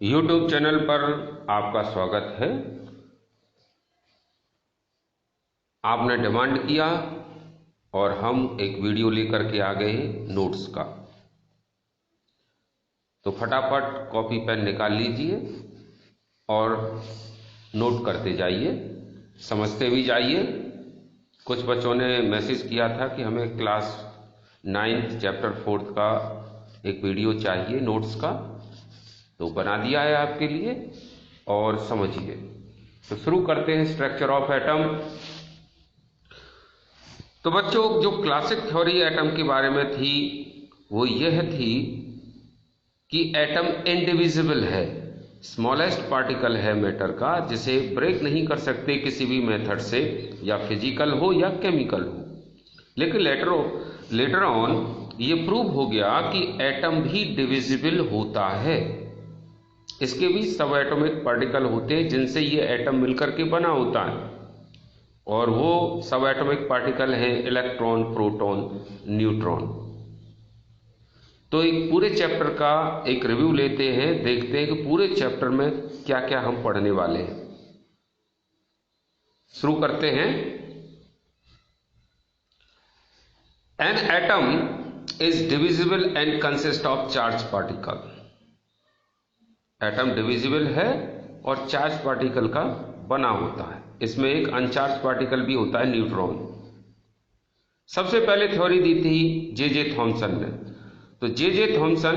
YouTube channel पर आपका स्वागत है। आपने डिमांड किया और हम एक वीडियो लेकर के आ गए नोट्स का। तो फटाफट कॉपी पेन निकाल लीजिए और नोट करते जाइए, समझते भी जाइए। कुछ बच्चों ने मैसेज किया था कि हमें क्लास 9 चैप्टर 4 का एक वीडियो चाहिए नोट्स का, तो बना दिया है आपके लिए और समझिए। तो शुरू करते हैं स्ट्रक्चर ऑफ एटम। तो बच्चों, जो क्लासिक थ्योरी एटम के बारे में थी वो यह थी कि एटम इनडिविजिबल है, स्मॉलेस्ट पार्टिकल है मैटर का, जिसे ब्रेक नहीं कर सकते किसी भी मेथड से, या फिजिकल हो या केमिकल हो। लेकिन लेटर ऑन ये प्रूव हो गया कि एटम भी डिविजिबल होता है। इसके भी सब एटॉमिक पार्टिकल होते हैं जिनसे ये एटम मिलकर के बना होता है, और वो सब एटॉमिक पार्टिकल हैं इलेक्ट्रॉन, प्रोटॉन, न्यूट्रॉन। तो एक पूरे चैप्टर का एक रिव्यू लेते हैं, देखते हैं कि पूरे चैप्टर में क्या क्या हम पढ़ने वाले हैं। शुरू करते हैं। N atom is divisible and consist of charge particle. Atom divisible है और चार्ज पार्टिकल का बना होता है। इसमें एक अनचार्ज पार्टिकल भी होता है, न्यूट्रॉन। सबसे पहले थ्योरी दी थी जे थॉमसन ने। तो J Thomson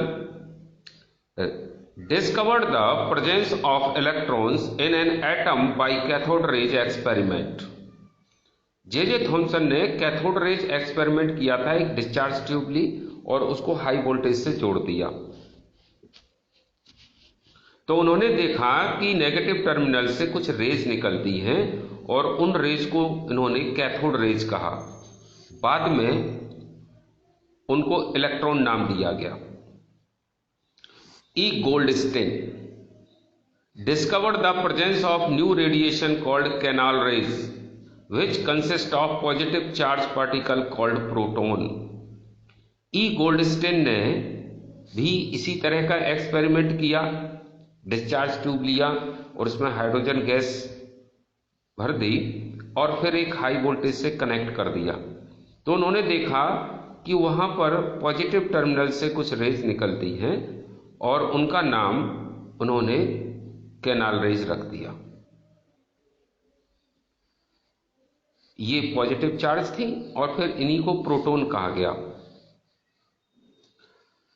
discovered the presence of electrons in an atom by cathode rays experiment. J Thomson ने कैथोड रेज एक्सपेरिमेंट किया था, एक डिस्चार्ज ट्यूब ली और उसको हाई वोल्टेज से जोड़ दिया। तो उन्होंने देखा कि नेगेटिव टर्मिनल से कुछ रेज निकलती हैं और उन रेज को इन्होंने कैथोड रेज कहा। बाद में उनको इलेक्ट्रॉन नाम दिया गया। E Goldstein discovered the presence of new radiation called canal rays which consist of positive charge particle called proton. E Goldstein ने भी इसी तरह का एक्सपेरिमेंट किया। डिस्चार्ज ट्यूब लिया और उसमें हाइड्रोजन गैस भर दी और फिर एक हाई वोल्टेज से कनेक्ट कर दिया। तो उन्होंने देखा कि वहां पर पॉजिटिव टर्मिनल से कुछ रेज निकलती हैं और उनका नाम उन्होंने कैनाल रेज रख दिया। ये पॉजिटिव चार्ज थी और फिर इन्हीं को प्रोटॉन कहा गया।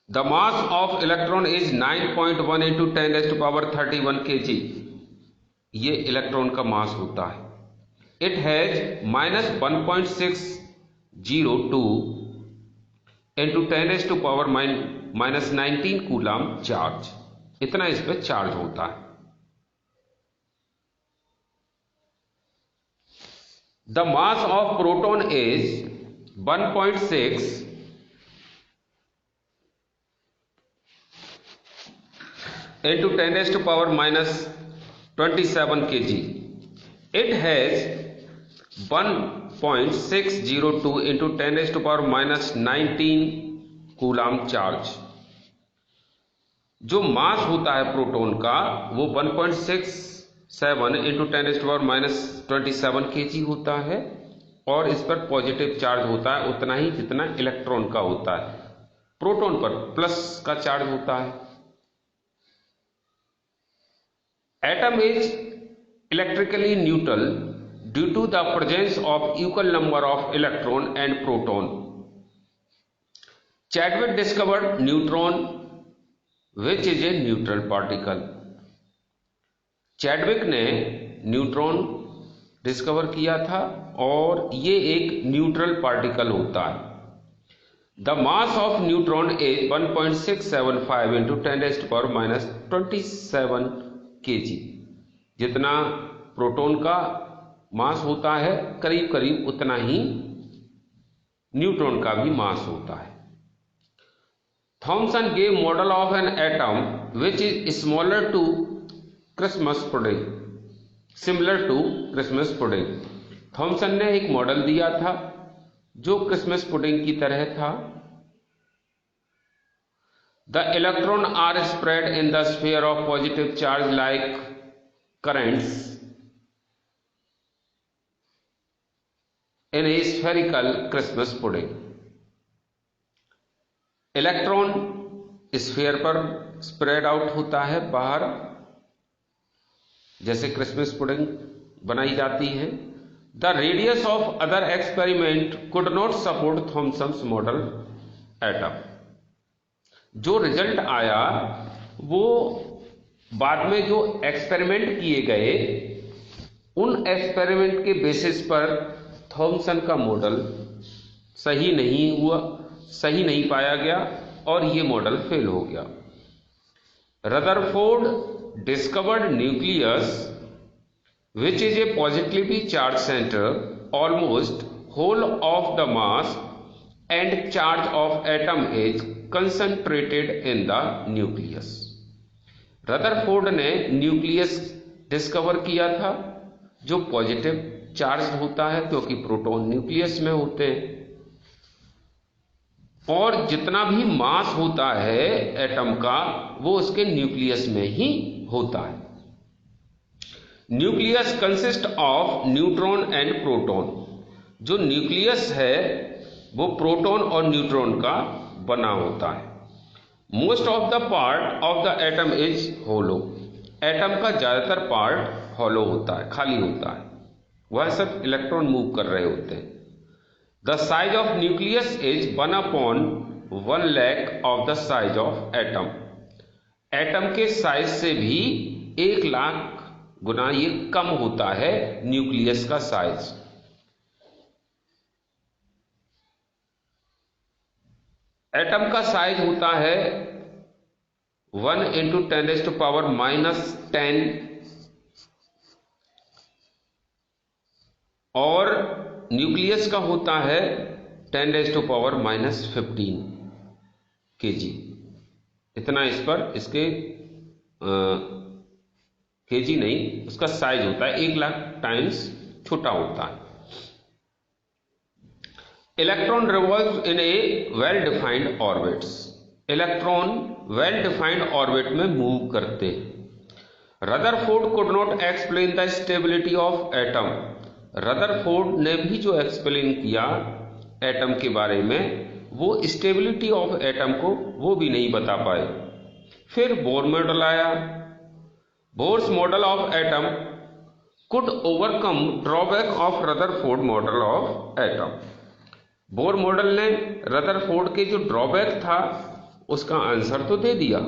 The mass of electron is 9.1 into 10 raised to power 31 kg। ये इलेक्ट्रॉन का मास होता है। It has -1.602 into 10 raised to power -19 coulomb charge. इतना इस पर चार्ज होता है। The mass of proton is 1.6 into 10 raised to power -27 kg. It has 1.602 into 10 raised to power -19 coulomb charge. जो मास होता है प्रोटॉन का वो 1.67 into 10 raised to power -27 kg होता है, और इस पर पॉजिटिव चार्ज होता है उतना ही जितना इलेक्ट्रॉन का होता है। प्रोटॉन पर प्लस का चार्ज होता है। Atom is electrically neutral due to the presence of equal number of electron and proton. Chadwick discovered neutron, which is a neutral particle. Chadwick ने न्यूट्रॉन डिस्कवर किया था और ये एक न्यूट्रल पार्टिकल होता है। The mass of neutron is 1.675 into 10 raised to power -27 kg। जितना proton का मास होता है करीब करीब उतना ही न्यूट्रॉन का भी मास होता है। Thomson gave model of an atom which is smaller to Christmas pudding, similar to Christmas pudding. Thomson ने एक मॉडल दिया था जो क्रिसमस पुडिंग की तरह था। The electron are spread in the sphere of positive charge like currents in a spherical Christmas pudding. Electron sphere पर spread out होता है बाहर, जैसे क्रिसमस पुडिंग बनाई जाती है. The radius of other experiment could not support Thomson's model atom. जो result आया वो बाद में जो एक्सपेरिमेंट किए गए उन एक्सपेरिमेंट के बेसिस पर थॉमसन का मॉडल सही नहीं पाया गया और ये मॉडल फेल हो गया. Rutherford discovered nucleus which is a positively charged center almost whole of the mass and charge of atom is concentrated in the nucleus. Rutherford ने न्यूक्लियस डिस्कवर किया था जो पॉजिटिव चार्ज होता है क्योंकि प्रोटॉन न्यूक्लियस में होते हैं, और जितना भी मास होता है एटम का वो उसके न्यूक्लियस में ही होता है. Nucleus consist of neutron and proton. जो न्यूक्लियस है वो प्रोटॉन और न्यूट्रॉन का बना होता है. Most of the part of the atom is hollow. Atom का ज्यादातर पार्ट होलो होता है, खाली होता है, वह सब इलेक्ट्रॉन मूव कर रहे होते हैं. The size of nucleus is 1/1 of the size of atom. Atom के साइज से भी 1,00,000 गुना ये कम होता है न्यूक्लियस का साइज. एटम का साइज होता है 1 × 10⁻⁻10 और न्यूक्लियस का होता है 10⁻⁻15 kg. इतना इस पर इसके केजी नहीं, उसका साइज होता है 1,00,000 टाइम्स छोटा होता है. इलेक्ट्रॉन रिवॉल्व इन ए well defined orbits. Electron well defined orbit में मूव करते हैं. Rutherford could not explain the stability of atom. Rutherford ने भी जो एक्सप्लेन किया एटम के बारे में वो स्टेबिलिटी ऑफ एटम को वो भी नहीं बता पाए. फिर बोर मॉडल आया. Bohr's model of atom could overcome drawback of Rutherford model of atom. Bohr model ने रदरफोर्ड के जो ड्रॉबैक था उसका आंसर तो दे दिया.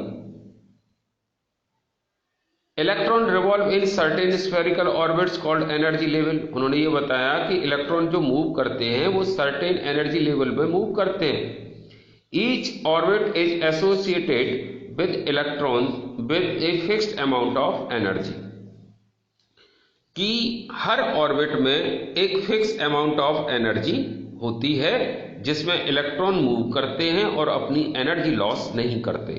Electron revolve in certain spherical orbits called energy level. उन्होंने ये बताया कि इलेक्ट्रॉन जो मूव करते हैं वो सर्टेन एनर्जी लेवल पे मूव करते हैं. Each orbit is associated with electrons with a fixed amount of energy. कि हर ऑर्बिट में एक फिक्स अमाउंट ऑफ एनर्जी होती है जिसमें इलेक्ट्रॉन मूव करते हैं और अपनी एनर्जी लॉस नहीं करते.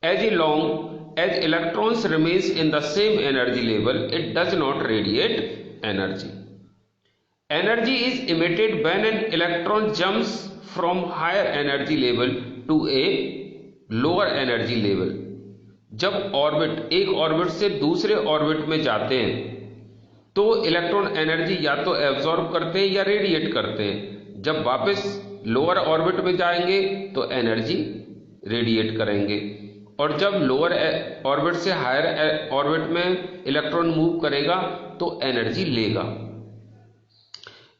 As long as electrons remains in the same energy level it does not radiate energy. Energy is emitted when an electron jumps from higher energy level to a lower energy level. जब orbit एक orbit से दूसरे orbit में जाते हैं तो electron energy या तो एब्जॉर्ब करते हैं या रेडिएट करते हैं. जब वापस लोअर ऑर्बिट में जाएंगे तो एनर्जी रेडिएट करेंगे, और जब लोअर ऑर्बिट से हायर ऑर्बिट में इलेक्ट्रॉन मूव करेगा तो एनर्जी लेगा.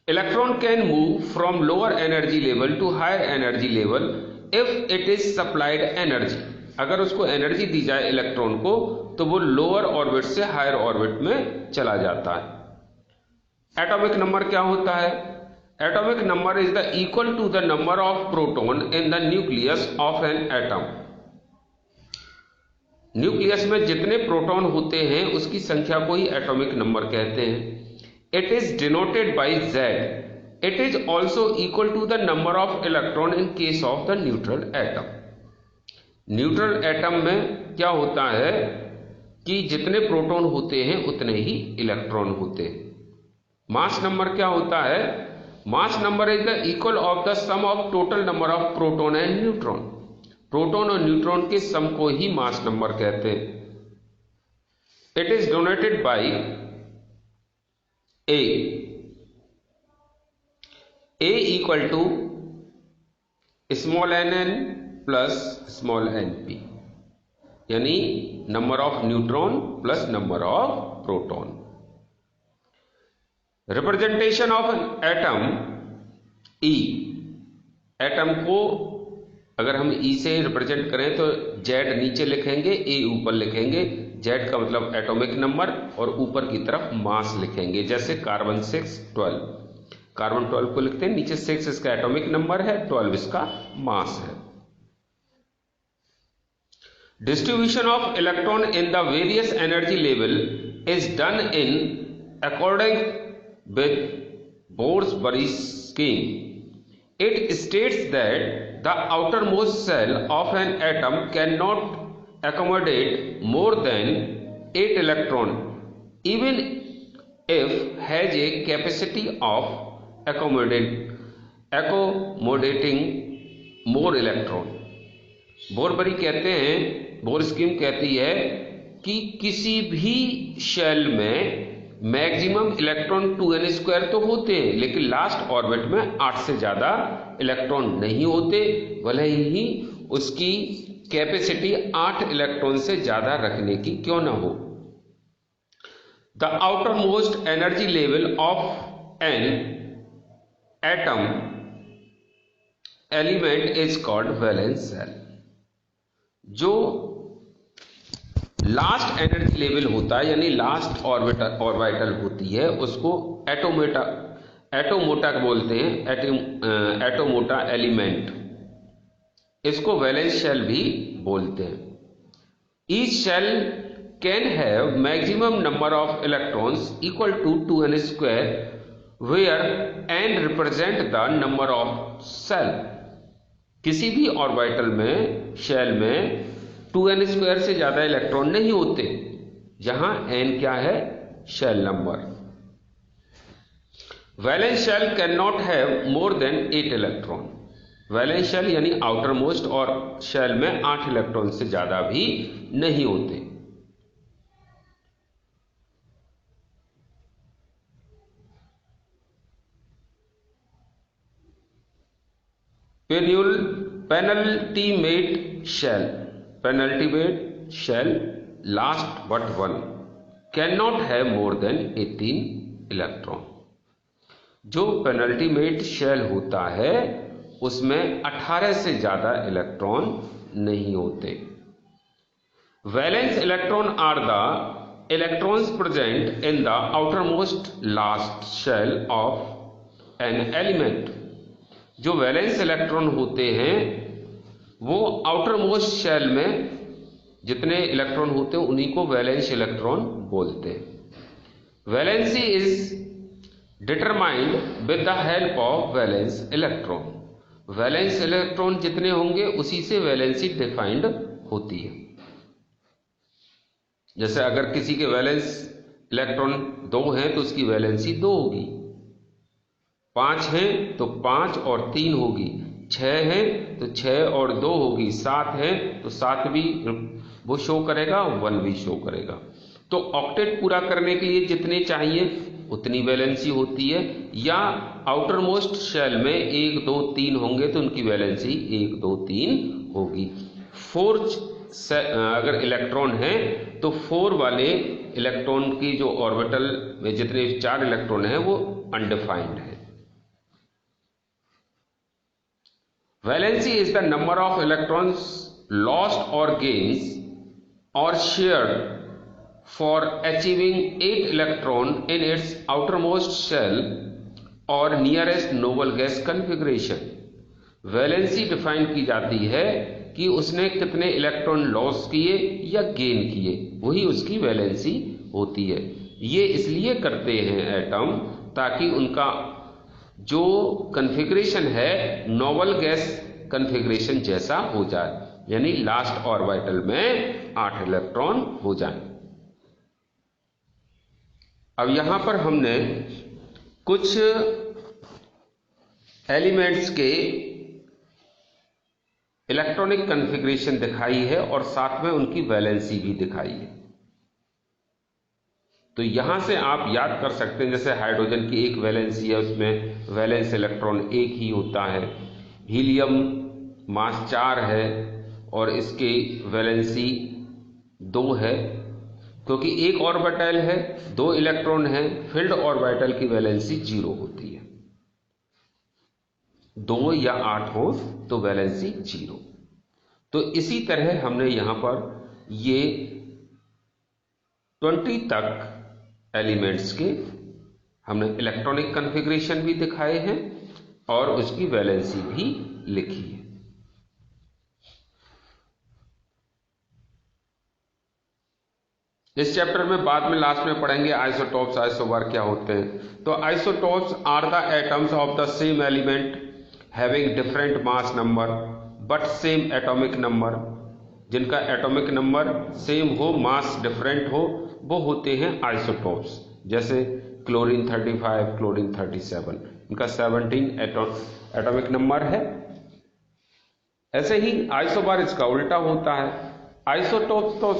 Electron can move from lower energy level to higher energy level if it is supplied energy. अगर उसको एनर्जी दी जाए इलेक्ट्रॉन को तो वो लोअर ऑर्बिट से हायर ऑर्बिट में चला जाता है. एटॉमिक नंबर क्या होता है? Atomic number is the equal to the number of proton in the nucleus of an atom. Nucleus में जितने प्रोटॉन होते हैं उसकी संख्या को ही एटॉमिक नंबर कहते हैं. It is denoted by Z. It is also equal to the number of electron in case of the neutral atom. Neutral atom में क्या होता है कि जितने प्रोटॉन होते हैं उतने ही इलेक्ट्रॉन होते हैं. मास नंबर क्या होता है? Mass number is the equal of the sum of total number of proton and neutron. Proton और न्यूट्रॉन के सम को ही मास नंबर कहते हैं। It is donated by A equal to small n plus small n p, यानी number of neutron plus number of proton. Representation of an atom E, atom को अगर हम ई से रिप्रेजेंट करें तो जेड नीचे लिखेंगे, ए ऊपर लिखेंगे। जेड का मतलब एटॉमिक नंबर और ऊपर की तरफ मास लिखेंगे। जैसे कार्बन 6 12, कार्बन 12 को लिखते हैं, नीचे 6 इसका एटॉमिक नंबर है, 12 इसका मास है। Distribution of electron in the various energy level is done in according with Bohr Bury scheme. It states that the outermost cell of an atom cannot accommodate more than 8 electrons, even if has a capacity of accommodating more electron. बोरबरी कहते हैं, bore scheme कहती है कि किसी भी shell में maximum electron 2n² तो होते हैं, लेकिन लास्ट ऑर्बिट में 8 से ज्यादा इलेक्ट्रॉन नहीं होते, भले ही उसकी कैपेसिटी 8 इलेक्ट्रॉन से ज्यादा रखने की क्यों ना हो। The outer most energy level of an atom element is called valence shell. जो लास्ट एनर्जी लेवल होता है, यानी लास्ट ऑर्बिटल होती है, उसको एटोमोटा बोलते हैं, एटोमोटा एलिमेंट, इसको वैलेंस शेल भी बोलते हैं। Each shell can have maximum number of electrons equal to 2n², where n represent the number of shell. किसी भी ऑर्बिटल में, शेल में 2n² से ज्यादा इलेक्ट्रॉन नहीं होते, जहां n क्या है, shell number. Valence shell can not have more than 8 electron. Valence shell यानी आउटर मोस्ट और शेल में 8 इलेक्ट्रॉन से ज्यादा भी नहीं होते। Penultimate shell last but one cannot have more than 18 electron. जो पेनल्टीमेट शेल होता है उसमें 18 से ज्यादा इलेक्ट्रॉन नहीं होते। Valence electron are the electrons present in the outer most last shell of an element. जो वैलेंस इलेक्ट्रॉन होते हैं वो आउटर मोस्ट शेल में जितने इलेक्ट्रॉन होते हैं उन्हीं को वैलेंस इलेक्ट्रॉन बोलते हैं। Valency is determined with the help of valence electron. Valence electron जितने होंगे उसी से वैलेंसी डिफाइंड होती है। जैसे अगर किसी के वैलेंस इलेक्ट्रॉन 2 हैं तो उसकी वैलेंसी 2 होगी, 5 हैं तो 5 और 3 होगी, 6 हैं तो 6 और 2 होगी, 7 हैं तो 7 भी वो शो करेगा, 1 भी शो करेगा। तो ऑक्टेट पूरा करने के लिए जितने चाहिए उतनी वैलेंसी होती है। या आउटर मोस्ट शेल में 1 2 3 होंगे तो उनकी वैलेंसी 1 2 3 होगी। 4 अगर इलेक्ट्रॉन है तो 4 वाले इलेक्ट्रॉन की जो ऑर्बिटल में जितने 4 इलेक्ट्रॉन है वो अनडिफाइंड है। Valency is the number of electrons lost और gains or shared for achieving 8 electron in its outermost shell or nearest noble gas configuration। Valency define की जाती है कि उसने कितने इलेक्ट्रॉन लॉस किए या गेन किए, वही उसकी वैलेंसी होती है। ये इसलिए करते हैं एटम ताकि उनका जो कन्फिग्रेशन है नोबल गैस कन्फिग्रेशन जैसा हो जाए, यानी लास्ट ऑर्बिटल में 8 इलेक्ट्रॉन हो जाएं। अब यहां पर हमने कुछ एलिमेंट्स के इलेक्ट्रॉनिक कॉन्फ़िगरेशन दिखाई है और साथ में उनकी वैलेंसी भी दिखाई है। तो यहां से आप याद कर सकते हैं, जैसे हाइड्रोजन की एक वैलेंसी है, उसमें वैलेंस इलेक्ट्रॉन एक ही होता है। हीलियम मास 4 है और इसकी वैलेंसी 2 है, क्योंकि एक ऑर्बिटल है, 2 इलेक्ट्रॉन है। फील्ड ऑर्बिटल की वैलेंसी 0 होती है, 2 या 8 हो तो वैलेंसी 0। तो इसी तरह हमने यहां पर ये 20 तक एलिमेंट्स के हमने इलेक्ट्रॉनिक कॉन्फ़िगरेशन भी दिखाए हैं और उसकी वैलेंसी भी लिखी है। इस चैप्टर में बाद में लास्ट में पढ़ेंगे आइसोटोप्स, आइसोबार क्या होते हैं। तो isotopes are the atoms of the same element having different mass number but same atomic number. जिनका एटॉमिक नंबर सेम हो, मास डिफरेंट हो, वो होते हैं आइसोटोप्स। जैसे क्लोरीन 35, क्लोरीन 37, इनका 17 एटॉमिक नंबर है। ऐसे ही आइसोबार इसका उल्टा होता है। आइसोटोप्स तो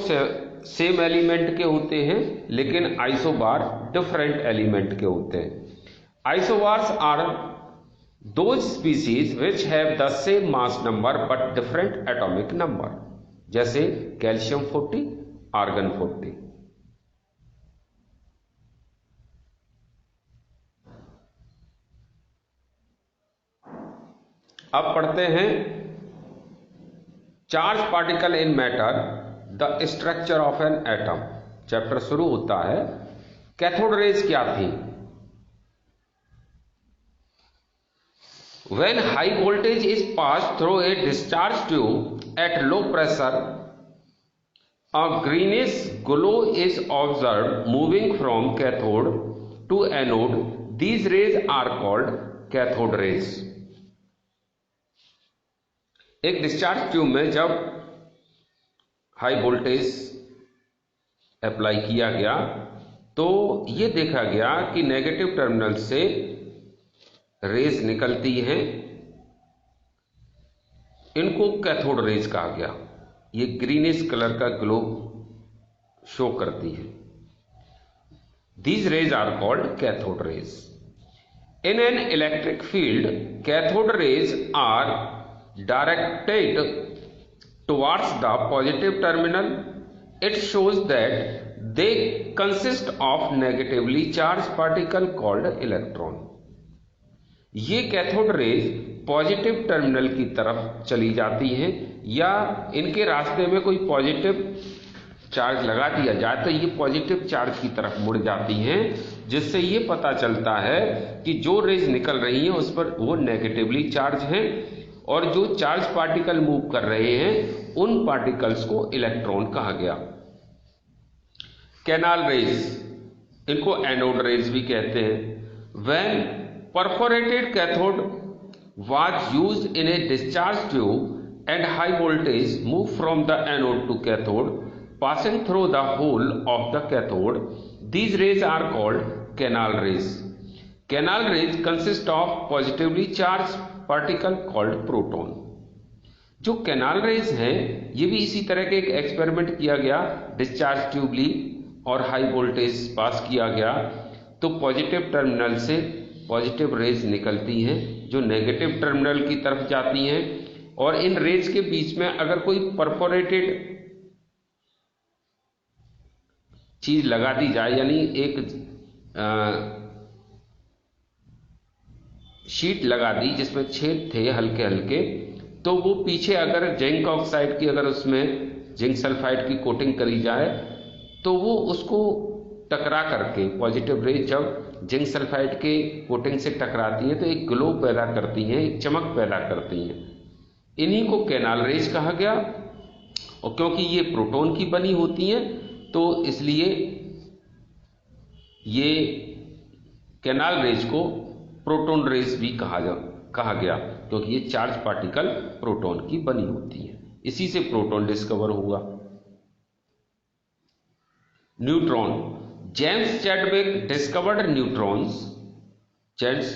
सेम एलिमेंट के होते हैं, लेकिन आइसोबार डिफरेंट एलिमेंट के होते हैं। Isobars are those species which have the same mass number but different atomic number, जैसे कैल्शियम 40, आर्गन 40। अब पढ़ते हैं charge particle in matter, the structure of an atom. Chapter शुरू होता है, कैथोड रेज क्या थी। When high voltage is passed through a discharge tube at low pressure, a greenish glow is observed moving from cathode to anode. These rays are called cathode rays. एक discharge tube में जब high voltage apply किया गया तो ये देखा गया कि नेगेटिव टर्मिनल से रेज निकलती हैं, इनको कैथोड रेज कहा गया। ये ग्रीनिश कलर का ग्लो शो करती है। These rays are called cathode rays. In an electric field, cathode rays are directed towards the positive terminal. It shows that they consist of negatively charge particle called electron. ये cathode rays positive terminal की तरफ चली जाती हैं, या इनके रास्ते में कोई पॉजिटिव चार्ज लगा दिया जाए तो ये पॉजिटिव चार्ज की तरफ मुड़ जाती हैं, जिससे ये पता चलता है कि जो रेज निकल रही हैं उस पर वो नेगेटिवली चार्ज हैं, और जो चार्ज पार्टिकल मूव कर रहे हैं उन पार्टिकल्स को इलेक्ट्रॉन कहा गया। कैनाल रेज, इनको एनोड रेज भी कहते हैं। When perforated cathode was used in a discharge tube and high voltage moved from the anode to cathode, passing through the hole of the cathode. These rays are called canal rays. Canal rays consist of positively charged particle called proton. जो canal raise हैं ये भी इसी तरह के एक experiment किया गया, डिस्चार्ज ट्यूब ली और हाई वोल्टेज पास किया गया तो पॉजिटिव टर्मिनल से पॉजिटिव रेज निकलती हैं जो नेगेटिव टर्मिनल की तरफ जाती हैं, और इन रेज के बीच में अगर कोई परफोरेटेड चीज लगा दी जाए, यानी एक शीट लगा दी जिसमें छेद थे हल्के हल्के, तो वो पीछे अगर जिंक ऑक्साइड की, अगर उसमें जिंक सल्फाइड की कोटिंग करी जाए तो वो उसको टकरा करके पॉजिटिव रेज जब जिंक सल्फाइड के कोटिंग से टकराती है तो एक ग्लो पैदा करती हैं, एक चमक पैदा करती हैं। इन्हीं को कैनाल रेज कहा गया, और क्योंकि ये प्रोटॉन की बनी होती हैं तो इसलिए ये कैनाल रेज को प्रोटॉन रेज भी कहा गया, क्योंकि ये चार्ज पार्टिकल प्रोटॉन की बनी होती है। इसी से प्रोटॉन डिस्कवर हुआ। Neutron, James Chadwick discovered neutrons. James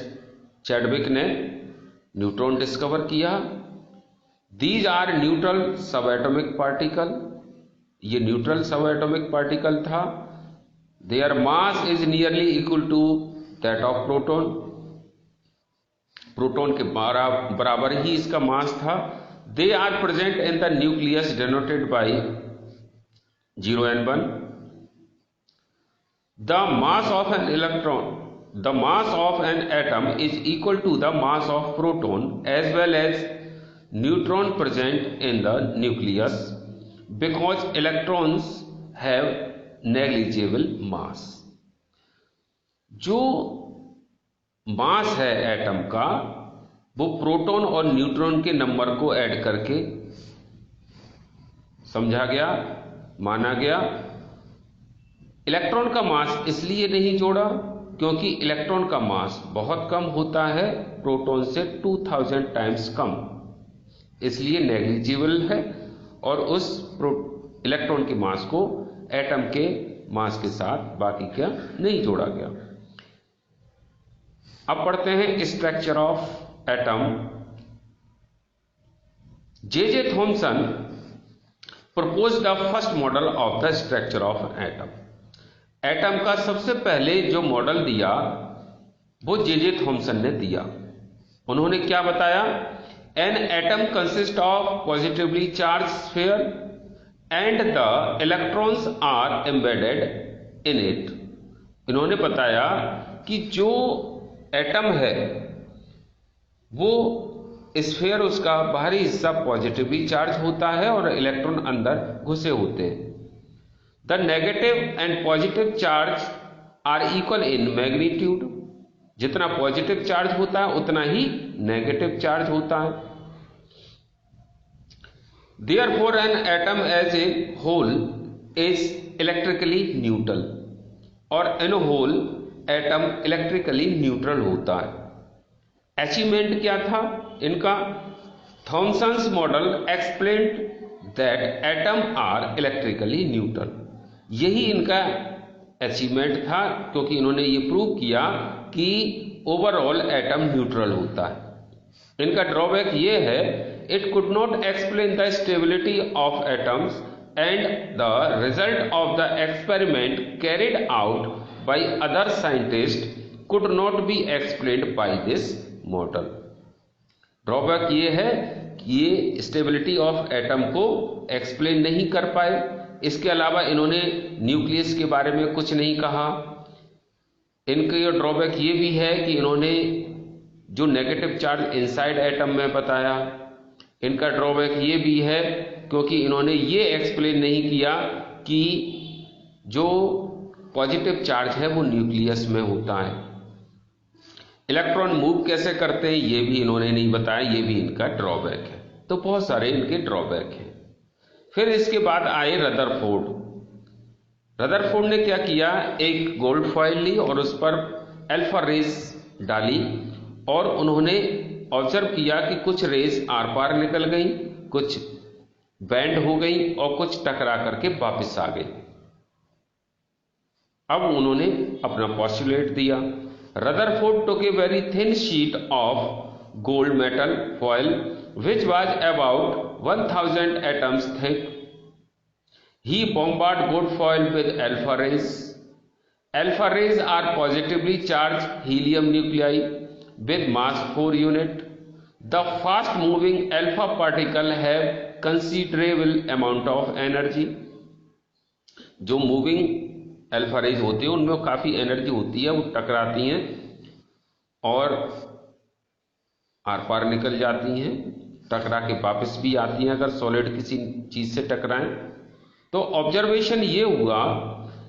Chadwick ने न्यूट्रॉन डिस्कवर किया। These are neutral sub atomic particle, ये न्यूट्रल सब एटॉमिक पार्टिकल था। Their mass is nearly equal to that of proton, proton के बराबर ही इसका mass था। They are present in the nucleus denoted by 0n1। The mass of an electron, the mass of an atom is equal to the mass of proton as well as neutron present in the nucleus because electrons have negligible mass. जो mass है atom का वो proton और neutron के number को add करके समझा गया, माना गया। इलेक्ट्रॉन का मास इसलिए नहीं जोड़ा क्योंकि इलेक्ट्रॉन का मास बहुत कम होता है, प्रोटॉन से 2000 टाइम्स कम, इसलिए नेग्लिजिबल है, और उस इलेक्ट्रॉन के मास को एटम के मास के साथ बाकी क्या नहीं जोड़ा गया। अब पढ़ते हैं structure of atom. J Thomson propose the first model of the structure of atom. Atom का सबसे पहले जो मॉडल दिया वो जे थॉमसन ने दिया। उन्होंने क्या बताया? An atom consist of positively charge sphere and the electrons are embedded in it. इन्होंने बताया कि जो एटम है वो स्फीयर, उसका बाहरी हिस्सा पॉजिटिवली चार्ज होता है और इलेक्ट्रॉन अंदर घुसे होते हैं। The negative and positive charge are equal in magnitude. जितना पॉजिटिव चार्ज होता है उतना ही नेगेटिव चार्ज होता है। Therefore an atom as a whole is electrically neutral, और in a whole atom electrically neutral होता है। अचीवमेंट क्या था इनका? Thomson's model explained that atom are electrically neutral. यही इनका अचीवमेंट था, क्योंकि इन्होंने ये प्रूव किया कि ओवरऑल एटम न्यूट्रल होता है। इनका ड्रॉबैक ये है, it could not explain the stability of atoms and the result of the experiment carried out by other scientists could not be explained by this model। Drawback ये है कि ये stability of atom को explain नहीं कर पाए। इसके अलावा इन्होंने न्यूक्लियस के बारे में कुछ नहीं कहा। इनका ये ड्रॉबैक ये भी है कि इन्होंने जो नेगेटिव चार्ज इनसाइड एटम में बताया। इनका ड्रॉबैक ये भी है क्योंकि इन्होंने ये एक्सप्लेन नहीं किया कि जो पॉजिटिव चार्ज है वो न्यूक्लियस में होता है। इलेक्ट्रॉन मूव कैसे करते हैं ये भी इन्होंने नहीं बताया, ये भी इनका ड्रॉबैक है। तो बहुत सारे इनके ड्रॉबैक हैं। फिर इसके बाद आए रदरफोर्ड। रदरफोर्ड ने क्या किया? एक गोल्ड फॉइल ली और उस पर अल्फा रेज डाली और उन्होंने ऑब्जर्व किया कि कुछ रेज आर पार निकल गई, कुछ बैंड हो गई और कुछ टकरा करके वापस आ गई। अब उन्होंने अपना पॉस्टुलेट दिया। Rutherford took a very thin sheet of gold metal foil which was about 1000 atoms thick. He bombarded gold foil with alpha rays. Alpha rays are positively charged helium nuclei with mass 4 unit. The fast moving alpha particle have considerable amount of energy. जो moving alpha raise होती है उनमें काफी energy होती है, वो टकराती हैं और आर पार निकल जाती हैं, टकरा के वापस भी आती हैं अगर सॉलिड किसी चीज से टकराएं। तो ऑब्जर्वेशन ये हुआ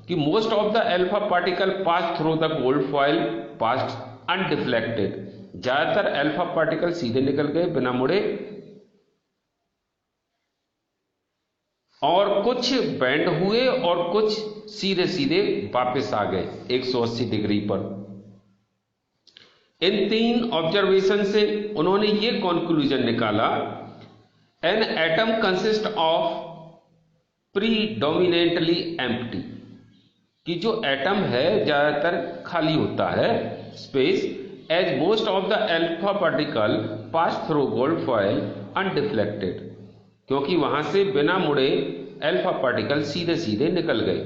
कि most of the alpha particle pass through the gold foil pass undeflected. ज्यादातर अल्फा पार्टिकल सीधे निकल गए बिना मुड़े और कुछ बैंड हुए और कुछ सीधे सीधे वापस आ गए 180 डिग्री पर। इन 3 ऑब्जर्वेशन से उन्होंने ये कंक्लूजन निकाला, an atom consist of predominantly empty, कि जो एटम है ज्यादातर खाली होता है space, as most of the alpha particle pass through gold foil undeflected, क्योंकि वहां से बिना मुड़े अल्फा पार्टिकल सीधे सीधे निकल गए।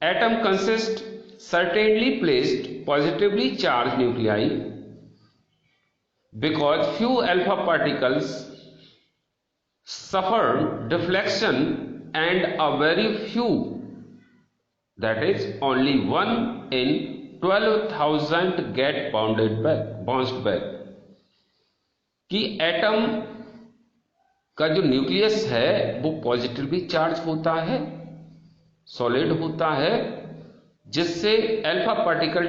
Atom consist certainly placed positively charged nuclei because few alpha particles suffer deflection and a very few, that is only 1 in 12,000 get bounced back। कि एटम का जो न्यूक्लियस है वो पॉजिटिवली चार्ज होता है, सॉलिड होता है, जिससे अल्फा पार्टिकल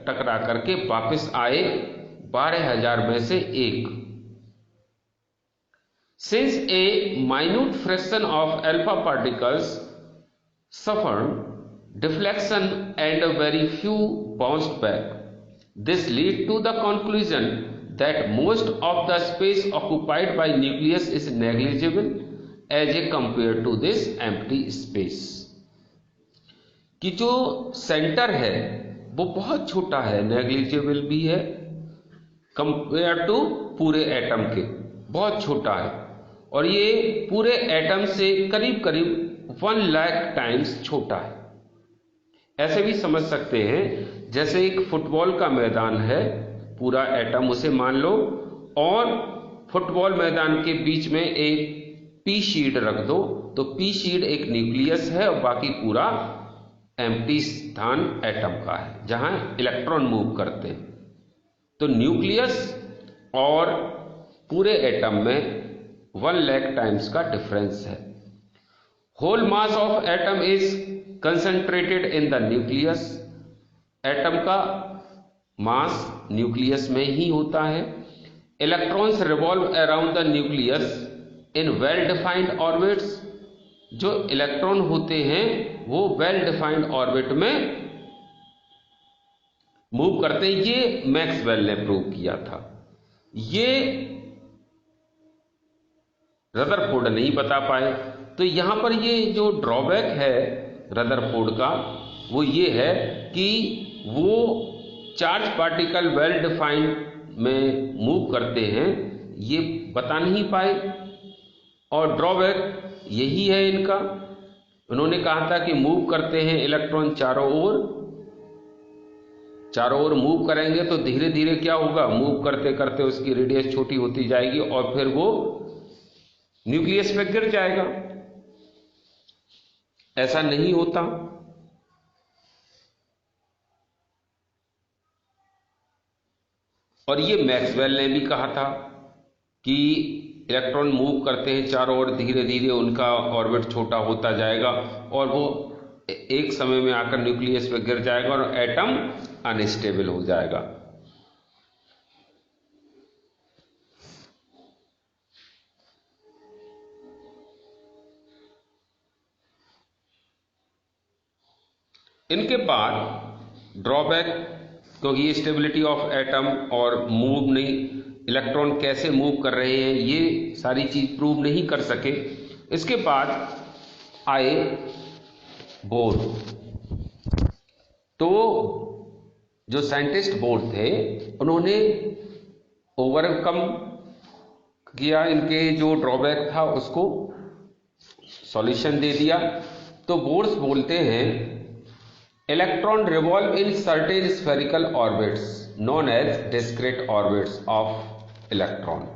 टकरा करके वापस आए 12,000 में से एक। Since a minute fraction of alpha particles suffer deflection and very few bounced back, this lead to the conclusion that most of the space occupied by nucleus is negligible as a compare to this empty space. कि जो centre है वो बहुत छोटा है, negligible भी है, compare to पूरे एटम के बहुत छोटा है, और ये पूरे एटम से करीब करीब 1 लाख टाइम्स छोटा है। ऐसे भी समझ सकते हैं जैसे एक फुटबॉल का मैदान है, पूरा एटम उसे मान लो, और फुटबॉल मैदान के बीच में एक पी शीट रख दो, तो पी शीट एक न्यूक्लियस है और बाकी पूरा एम्प्टी स्थान एटम का है जहां इलेक्ट्रॉन मूव करते हैं। तो न्यूक्लियस और पूरे एटम में 1 लाख टाइम्स का डिफरेंस है। Whole mass of atom is concentrated in the nucleus. Atom का मास न्यूक्लियस में ही होता है। Electrons revolve around the nucleus in well defined orbits. जो इलेक्ट्रॉन होते हैं वो वेल डिफाइंड ऑर्बिट में मूव करते हैं। ये मैक्सवेल ने प्रूव किया था, ये रदरफोर्ड नहीं बता पाए। तो यहां पर ये जो ड्रॉबैक है रदरफोर्ड का वो ये है कि वो चार्ज पार्टिकल वेल डिफाइंड में मूव करते हैं, ये बता नहीं पाए। और ड्रॉबैक यही है इनका। उन्होंने कहा था कि मूव करते हैं इलेक्ट्रॉन चारों ओर मूव करेंगे तो धीरे धीरे क्या होगा, मूव करते करते उसकी रेडियस छोटी होती जाएगी और फिर वो न्यूक्लियस पे गिर जाएगा। ऐसा नहीं होता। और ये मैक्सवेल ने भी कहा था कि इलेक्ट्रॉन मूव करते हैं चारों ओर, धीरे धीरे उनका ऑर्बिट छोटा होता जाएगा और वो एक समय में आकर न्यूक्लियस पे गिर जाएगा और एटम अनस्टेबल हो जाएगा। इनके बाद ड्रॉबैक, क्योंकि ये स्टेबिलिटी ऑफ एटम और मूव नहीं, इलेक्ट्रॉन कैसे मूव कर रहे हैं ये सारी चीज प्रूव नहीं कर सके। इसके बाद आए बोर। तो जो साइंटिस्ट बोर थे उन्होंने ओवरकम किया, इनके जो ड्रॉबैक था उसको सॉल्यूशन दे दिया। तो बोर्स बोलते हैं electron revolve in certain spherical orbits known as discrete orbits of electron.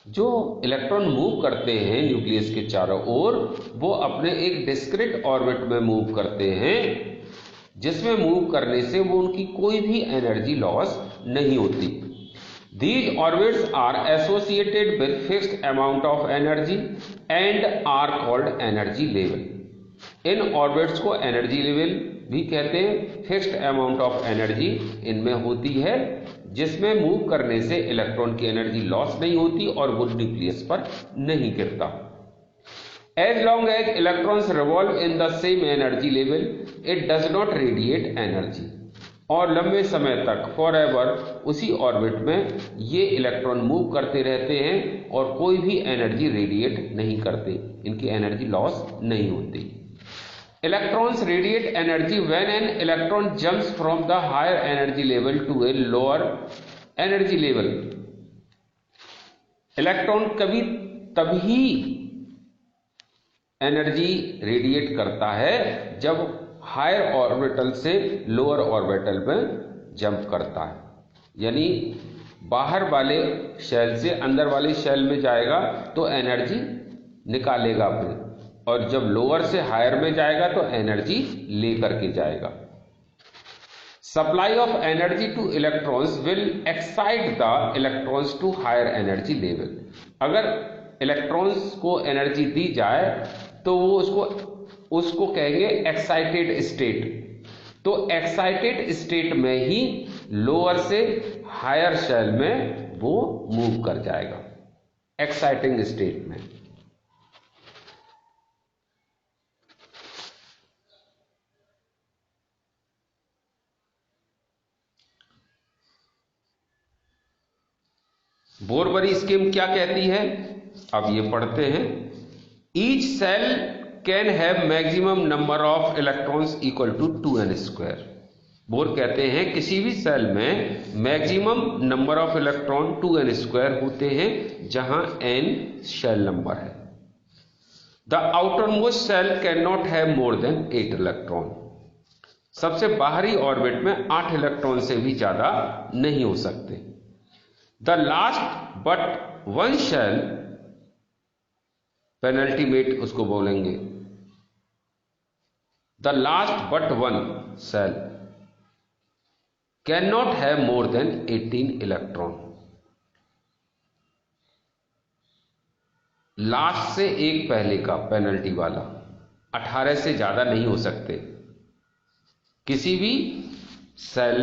जो इलेक्ट्रॉन मूव करते हैं न्यूक्लियस के चारों ओर, वो अपने एक डिस्क्रीट ऑर्बिट में मूव करते हैं, जिसमें मूव करने से वो उनकी कोई भी एनर्जी लॉस नहीं होती। These orbits are associated with fixed amount of energy and are called energy level. इन ऑर्बिट्स को एनर्जी लेवल भी कहते हैं। फिक्स्ड अमाउंट ऑफ एनर्जी इनमें होती है, जिसमें मूव करने से इलेक्ट्रॉन की एनर्जी लॉस नहीं होती और वो न्यूक्लियस पर नहीं गिरता। As long as electrons revolve in the same energy level it does not radiate energy. और लंबे समय तक फॉर एवर उसी ऑर्बिट में ये इलेक्ट्रॉन मूव करते रहते हैं और कोई भी एनर्जी रेडिएट नहीं करते, इनकी एनर्जी लॉस नहीं होती। Electrons radiate energy when an electron jumps from the higher energy level to a lower energy level. Electron कभी तभी एनर्जी रेडिएट करता है जब हायर ऑर्बिटल से लोअर ऑर्बिटल में जंप करता है, यानी बाहर वाले शेल से अंदर वाले शेल में जाएगा तो एनर्जी निकालेगा अपने, और जब लोअर से हायर में जाएगा तो एनर्जी लेकर के जाएगा। Supply of energy to electrons will excite the electrons to higher energy level. अगर इलेक्ट्रॉन्स को एनर्जी दी जाए तो वो उसको कहेंगे एक्साइटेड स्टेट। तो एक्साइटेड स्टेट में ही लोअर से हायर शेल में वो मूव कर जाएगा, एक्साइटिंग स्टेट में। बोरबरी स्कीम क्या कहती है, अब ये पढ़ते हैं। Each shell can have maximum number of electrons equal to 2n²। Bohr कहते हैं किसी भी सेल में maximum number of electron 2n² होते हैं, जहां n शेल नंबर है। The outer most shell can not have more than 8 electron. सबसे बाहरी ऑर्बिट में 8 इलेक्ट्रॉन से भी ज्यादा नहीं हो सकते। The last but one shell, penultimate उसको बोलेंगे, the last but one shell can not have more than 18 electron. Last से एक पहले का पेनल्टी वाला 18 से ज्यादा नहीं हो सकते। किसी भी सेल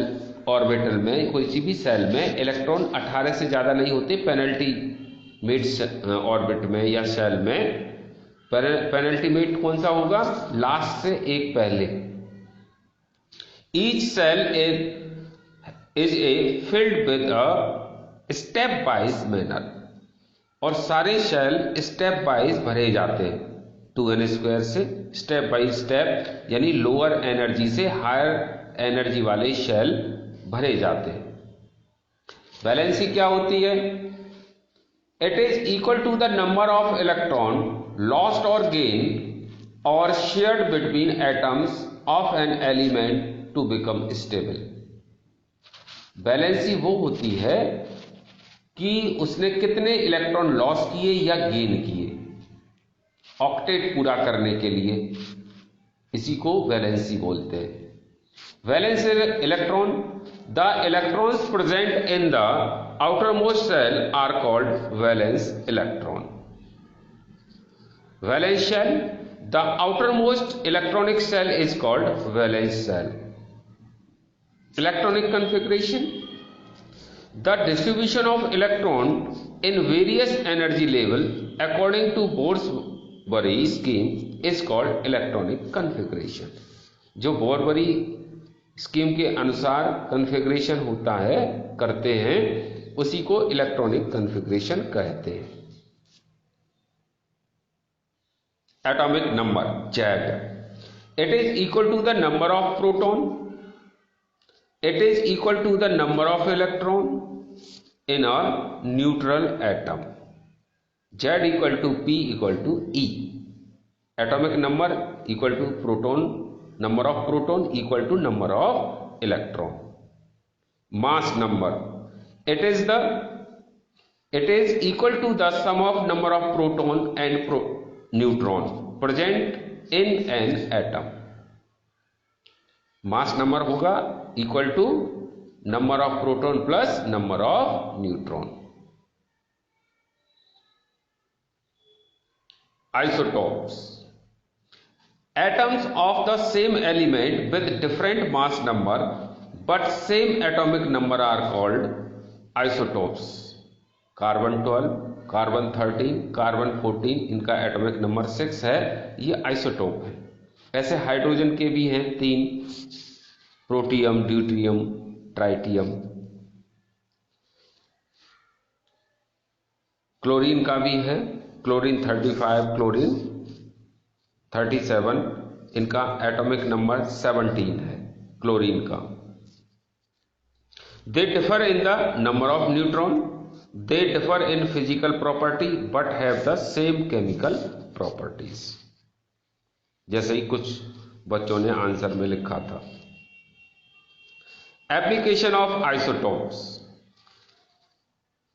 ऑर्बिटल में, किसी भी सेल में इलेक्ट्रॉन 18 से ज्यादा नहीं होते। पेनल्टी मेट ऑर्बिट में या सेल में पेनल्टी मेट कौन सा होगा, लास्ट से एक पहले। Each shell is a filled with a step wise manner. और सारे शेल स्टेप वाइज भरे जाते हैं 2n² से, स्टेप बाई स्टेप, यानी लोअर एनर्जी से हायर एनर्जी वाले शेल भरे जाते हैं। वैलेंसी क्या होती है, it is equal to the number of electron lost और गेन और shared between atoms of an element to become stable. Valency वो होती है कि उसने कितने इलेक्ट्रॉन लॉस किए या गेन किए ऑक्टेट पूरा करने के लिए, इसी को वैलेंसी बोलते हैं। Valence electron, the electrons present in the outermost cell are called valence electron. Valence shell, the outermost electronic cell is called valence cell. Electronic configuration, the distribution of electron in various energy level according to Borsbury scheme is called electronic configuration. जो बोरबरी scheme के अनुसार configuration होता है, करते हैं, उसी को electronic configuration कहते हैं। Atomic number Z, it is equal to the number of proton, it is equal to the number of electron in a neutral atom. Z equal to P equal to E। Atomic number equal to proton, number of proton equal to number of electron. Mass number, it is equal to the sum of number of proton and neutron present in an atom। Mass number होगा equal to number of proton plus number of neutron. Isotopes, atoms of the same element with different mass number but same atomic number are called isotopes। Carbon 12, carbon 13, carbon 14, इनका atomic number 6 है, ये isotope है। ऐसे hydrogen के भी हैं 3, protium, deuterium, tritium. Chlorine का भी है, क्लोरीन 35, क्लोरीन 37, इनका एटॉमिक नंबर 17 है क्लोरीन का। They differ in the number of neutron they differ in physical property but have the same chemical properties. जैसे ही कुछ बच्चों ने आंसर में लिखा था। Application of isotopes.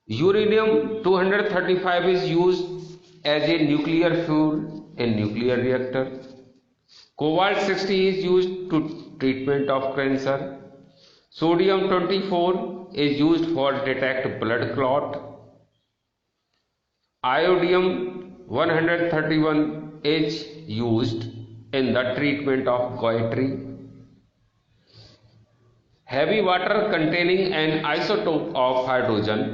Uranium 235 is used as a nuclear fuel in nuclear reactor. Cobalt 60 is used to treatment of cancer. Sodium 24 is used for detect blood clot. Iodium 131 is used in the treatment of goitre. Heavy water containing an isotope of hydrogen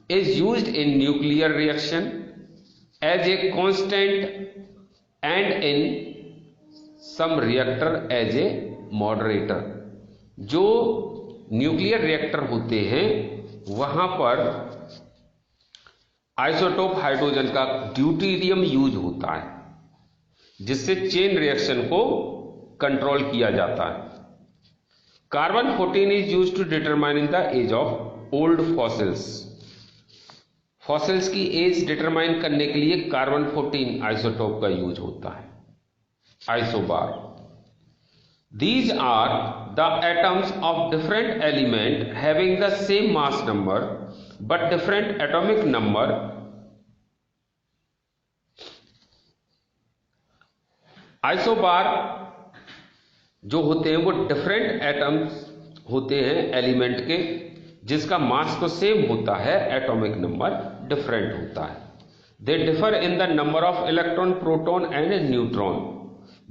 is used in nuclear reaction as a constant and in some reactor as a moderator। जो nuclear reactor होते हैं वहां पर isotope hydrogen का deuterium use होता है जिससे chain reaction को कंट्रोल किया जाता है। Carbon 14 is use to determine the age of old fossils. Fossils की एज डिटरमाइन करने के लिए कार्बन 14 आइसोटोप का यूज होता है। Isobar. These are the atoms of different element having the same mass number but different atomic number। Isobar जो होते हैं वो डिफरेंट एटम्स होते हैं एलिमेंट के जिसका मास तो सेम होता है, एटॉमिक नंबर डिफरेंट होता है। They differ in the number of electron, proton and neutron.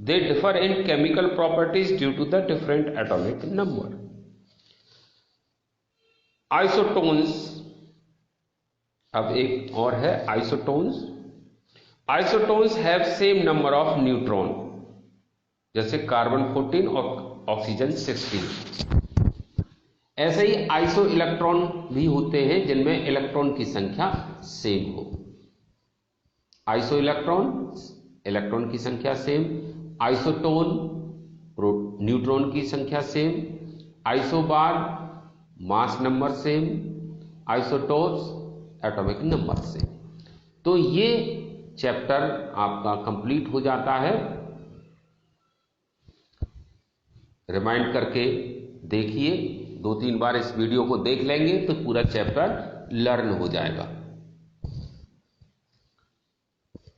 They differ in chemical properties due to the different atomic number। Isotones. अब एक और है isotones. Isotones have same number of neutron जैसे carbon 14 और oxygen 16। ऐसे ही iso electron भी होते हैं जिनमें इलेक्ट्रॉन की संख्या सेम हो। आइसो इलेक्ट्रॉन की संख्या सेम, आइसोटोन न्यूट्रॉन की संख्या same, isobar mass number same, isotopes atomic number same. तो ये चैप्टर आपका कंप्लीट हो जाता है। रिमाइंड करके देखिए, 2-3 बार इस वीडियो को देख लेंगे तो पूरा चैप्टर लर्न हो जाएगा।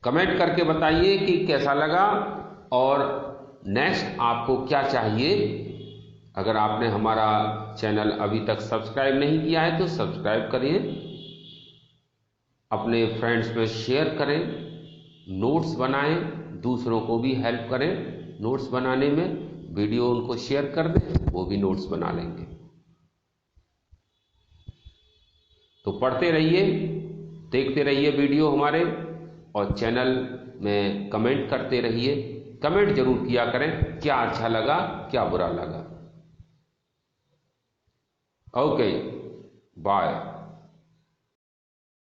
कमेंट करके बताइए कि कैसा लगा और नेक्स्ट आपको क्या चाहिए। अगर आपने हमारा चैनल अभी तक सब्सक्राइब नहीं किया है तो सब्सक्राइब करिए, अपने फ्रेंड्स में शेयर करें, नोट्स बनाएं, दूसरों को भी हेल्प करें नोट्स बनाने में। वीडियो उनको शेयर कर दें, वो भी नोट्स बना लेंगे। तो पढ़ते रहिए, देखते रहिए वीडियो हमारे, और चैनल में कमेंट करते रहिए। कमेंट जरूर किया करें क्या अच्छा लगा, क्या बुरा लगा। Okay, bye.